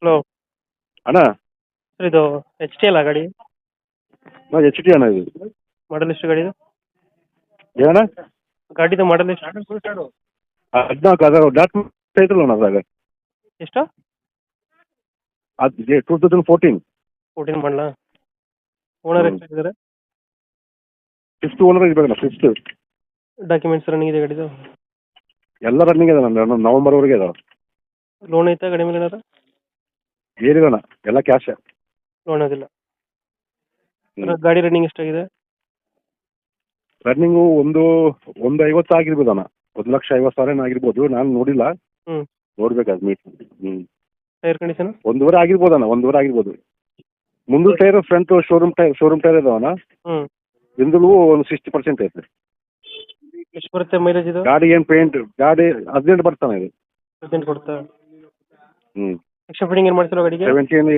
Hello. ಅಣ್ಣ sir ಇದು H T ಅಲ್ಲ ಗಾಡಿ? ನಾ ಎಚ್ ಟಿ ಅಣ್ಣ ಇದು. ಮಾಡಲ್ ಎಷ್ಟು ಗಾಡಿದು? ಏನಣ್ಣ? ಗಾಡಿದು ಮಾಡಲ್ ಎಷ್ಟು? 14 ಅದ ಡಾಕ್ಯುಮೆಂಟ್ ಐತಲ್ಲ ಅಣ್ಣ ಅದ್ರಾಗ. ಎಷ್ಟು? ಅದು 2014 14 ಮಾಡಲ. ಓನರ್ ಎಷ್ಟಾಗಿದ್ದಾರೆ? ಫಿಫ್ತ್ ಓನರ್ ಇರ್ಬೇಕಣ್ಣ, ಫಿಫ್ತ್. ಡಾಕ್ಯುಮೆಂಟ್ಸ್ ರನ್ನಿಂಗ್ ಇದೆ ಗಾಡಿದು? ಎಲ್ಲ ರನ್ನಿಂಗ್ ಅದ ನನ್ನ ನವಂಬರ್ವರೆಗೆ ಅದಾವ. ಲೋನ್ ಐತಾ ಗಾಡಿ ಮೇಲೆ ಏನಾರ? ಏನಿಲ್ಲಣ್ಣ, ಎಲ್ಲ ಕ್ಯಾಶ್. ಲೋನ್ ಅದಿಲ್ಲ. ಗಾಡಿ ರನ್ನಿಂಗ್ ಎಷ್ಟಾಗಿದೆ? ರನ್ನಿಂಗು ಒಂದು 50 ಆಗಿರ್ಬೋದು ಅಣ್ಣ. 1,50,000 ಆಗಿರ್ಬೋದು, ನಾನು ನೋಡಿಲ್ಲ. ನೋಡ್ಬೇಕಾದ್ ಮೀಟ್. Tyre condition? 1.5 ಆಗಿರ್ಬೋದಣ್ಣ, 1.5 ಆಗಿರ್ಬೋದು. ಮುಂದೆ ಟೈರ್ ಫ್ರಂಟ್ ಶೋರೂಮ್ ಟೈರ್ ಇದಾವಣ್ಣ. ಹಿಂದಲೂ ಒಂದು 60% ಐತೆ. ಎಷ್ಟು ಬರುತ್ತೆ ಮೈಲೇಜ್ ಇದು? ಗಾಡಿ ಏನು ಪೇಂಟ್, ಗಾಡಿ 18 ಬರ್ತಾನೆ ಇದು. 18 ಕೊಡ್ತಾ? ಎಕ್ಸ್ಟ್ರಾ ಫಿಟ್ಟಿಂಗ್ ಏನು ಮಾಡ್ತಿರೋ ಗಾಡಿಗೆ? 17